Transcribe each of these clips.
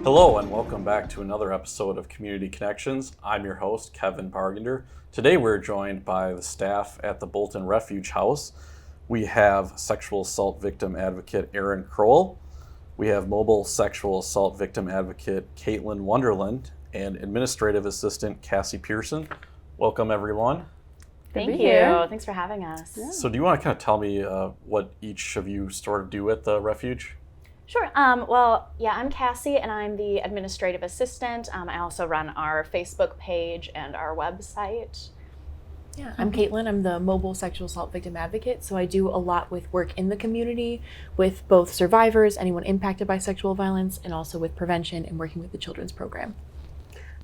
Hello and welcome back to another episode of Community Connections. I'm your host, Kevin Bargender. Today we're joined by the staff at the Bolton Refuge House. We have sexual assault victim advocate Erin Kroll. We have mobile sexual assault victim advocate Caitlin Wonderland and administrative assistant Cassie Pearson. Welcome everyone. Thank you. Thanks for having us. Yeah. So do you want to kind of tell me what each of you sort of do at the refuge? Sure. I'm Cassie, and I'm the administrative assistant. I also run our Facebook page and our website. Yeah, I'm Caitlin. I'm the mobile sexual assault victim advocate. So I do a lot with work in the community with both survivors, anyone impacted by sexual violence, and also with prevention and working with the children's program.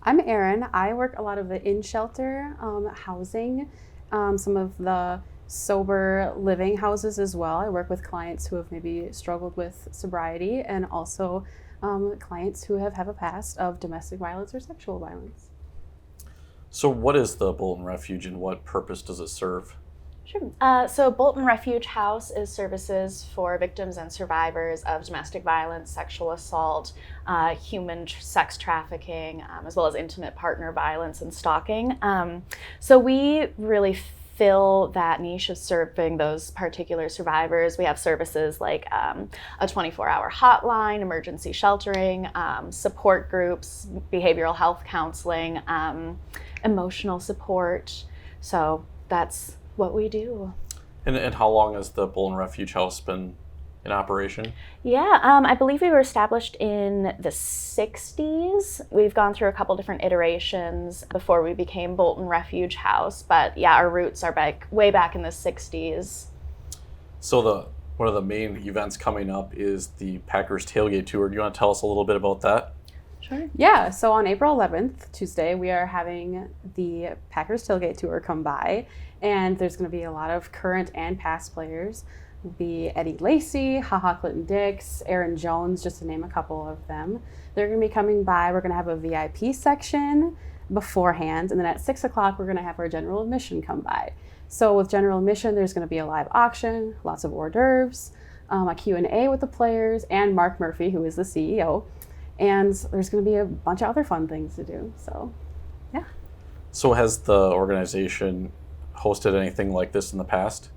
I'm Erin. I work a lot of the in-shelter housing, some of the sober living houses as well. I work with clients who have maybe struggled with sobriety and also clients who have a past of domestic violence or sexual violence. So what is the Bolton Refuge and what purpose does it serve? Sure. So Bolton Refuge House is services for victims and survivors of domestic violence, sexual assault, human sex trafficking, as well as intimate partner violence and stalking. So we really fill that niche of serving those particular survivors. We have services like a 24-hour hotline, emergency sheltering, support groups, behavioral health counseling, emotional support. So that's what we do. And how long has the Bolton Refuge House been in operation? Yeah, I believe we were established in the 60s. We've gone through a couple different iterations before we became Bolton Refuge House, but yeah, our roots are way back in the 60s. So one of the main events coming up is the Packers Tailgate Tour. Do you want to tell us a little bit about that? Sure. Yeah, so on April 11th, Tuesday, we are having the Packers Tailgate Tour come by, and there's going to be a lot of current and past players. It'll be Eddie Lacy, HaHa Clinton Dix, Aaron Jones, just to name a couple of them. They're going to be coming by. We're going to have a VIP section beforehand, and then at 6 o'clock, we're going to have our general admission come by. So with general admission, there's going to be a live auction, lots of hors d'oeuvres, a Q&A with the players, and Mark Murphy, who is the CEO. And there's going to be a bunch of other fun things to do. So, yeah. So has the organization hosted anything like this in the past?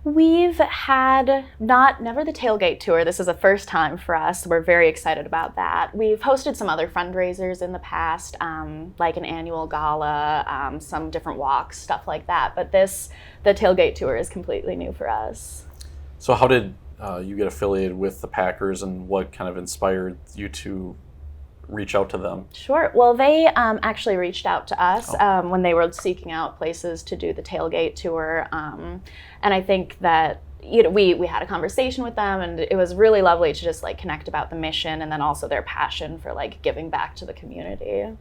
We've had never the Tailgate Tour. This is a first time for us. We're very excited about that. We've hosted some other fundraisers in the past, like an annual gala, some different walks, stuff like that. But the Tailgate Tour is completely new for us. So how did you get affiliated with the Packers, and what kind of inspired you to reach out to them? Sure. Well, they actually reached out to us when they were seeking out places to do the Tailgate Tour. And I think that we had a conversation with them, and it was really lovely to just connect about the mission and then also their passion for giving back to the community.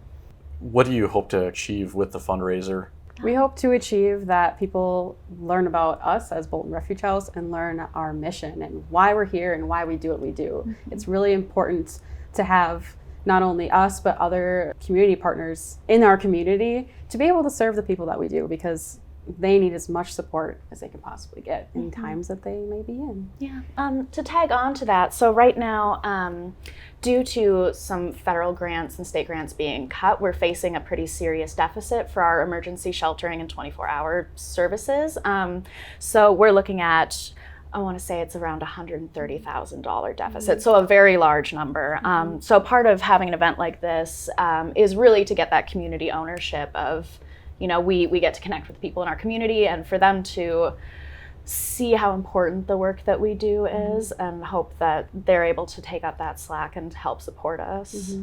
What do you hope to achieve with the fundraiser? We hope to achieve that people learn about us as Bolton Refuge House and learn our mission and why we're here and why we do what we do. Mm-hmm. It's really important to have not only us, but other community partners in our community to be able to serve the people that we do, because they need as much support as they can possibly get in times that they may be in. Yeah. To tag on to that, so right now, due to some federal grants and state grants being cut, we're facing a pretty serious deficit for our emergency sheltering and 24-hour services. So we're looking at, I want to say it's around $130,000 deficit, so a very large number. So part of having an event like this is really to get that community ownership of, we get to connect with people in our community and for them to see how important the work that we do is and hope that they're able to take up that slack and help support us.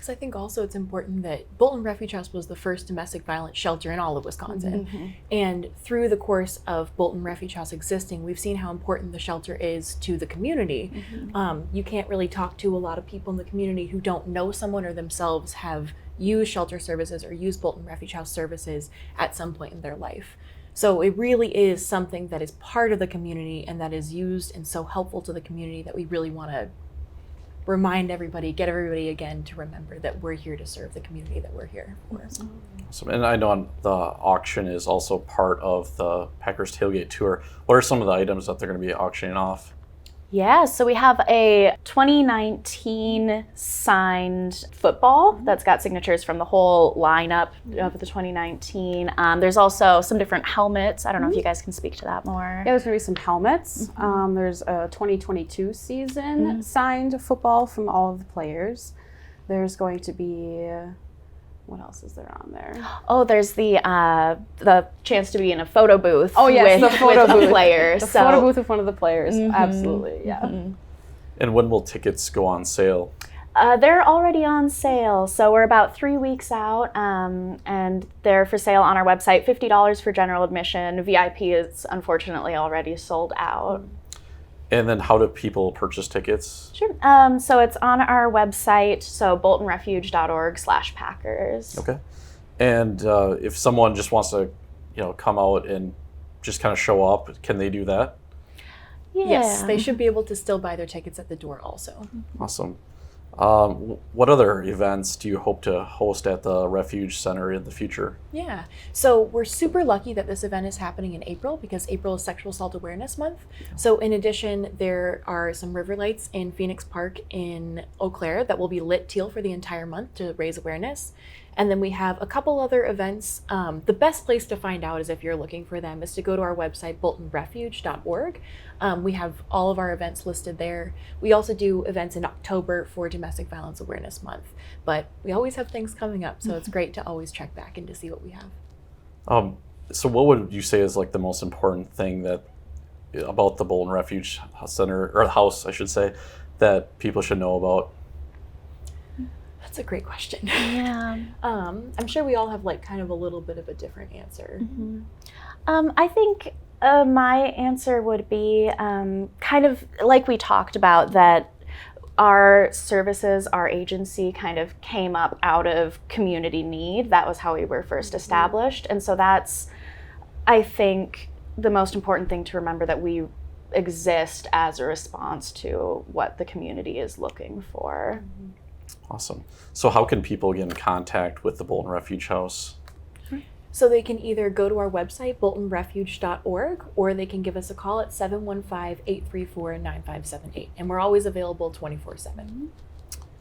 So I think also it's important that Bolton Refuge House was the first domestic violence shelter in all of Wisconsin. And through the course of Bolton Refuge House existing, we've seen how important the shelter is to the community. You can't really talk to a lot of people in the community who don't know someone or themselves have used shelter services or used Bolton Refuge House services at some point in their life. So it really is something that is part of the community and that is used and so helpful to the community that we really want to remind everybody, get everybody again to remember that we're here to serve the community that we're here for. Awesome. And I know the auction is also part of the Packers Tailgate Tour. What are some of the items that they're going to be auctioning off? Yeah, so we have a 2019 signed football that's got signatures from the whole lineup of the 2019. There's also some different helmets. I don't know if you guys can speak to that more. Yeah, there's going to be some helmets. There's a 2022 season signed football from all of the players. There's going to be, what else is there on there? Oh, there's the chance to be in a photo booth. Oh yes, with, the photo with booth. a player. The photo booth with one of the players. Absolutely, yeah. And when will tickets go on sale? They're already on sale, so we're about 3 weeks out, and they're for sale on our website. $50 for general admission. VIP is unfortunately already sold out. And then how do people purchase tickets? Sure. So it's on our website, so boltonrefuge.org/Packers. Okay. And if someone just wants to, come out and just kind of show up, can they do that? Yeah. Yes, they should be able to still buy their tickets at the door also. Awesome. What other events do you hope to host at the Refuge Center in the future? Yeah, so we're super lucky that this event is happening in April because April is Sexual Assault Awareness Month. So in addition, there are some river lights in Phoenix Park in Eau Claire that will be lit teal for the entire month to raise awareness. And then we have a couple other events. The best place to find out is if you're looking for them is to go to our website, boltonrefuge.org. We have all of our events listed there. We also do events in October for Domestic Violence Awareness Month, but we always have things coming up, so it's great to always check back in to see what we have. So what would you say is like the most important thing about the Bolton Refuge Center, or house, I should say, that people should know about? That's a great question. Yeah. I'm sure we all have like kind of a little bit of a different answer. I think my answer would be kind of like we talked about, that our services, our agency kind of came up out of community need. That was how we were first established. And so that's, I think, the most important thing to remember, that we exist as a response to what the community is looking for. Awesome. So how can people get in contact with the Bolton Refuge House? So they can either go to our website, boltonrefuge.org, or they can give us a call at 715-834-9578. And we're always available 24/7.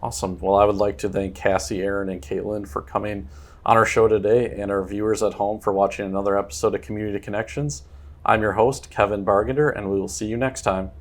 Awesome. Well, I would like to thank Cassie, Aaron, and Caitlin for coming on our show today, and our viewers at home for watching another episode of Community Connections. I'm your host, Kevin Bargender, and we will see you next time.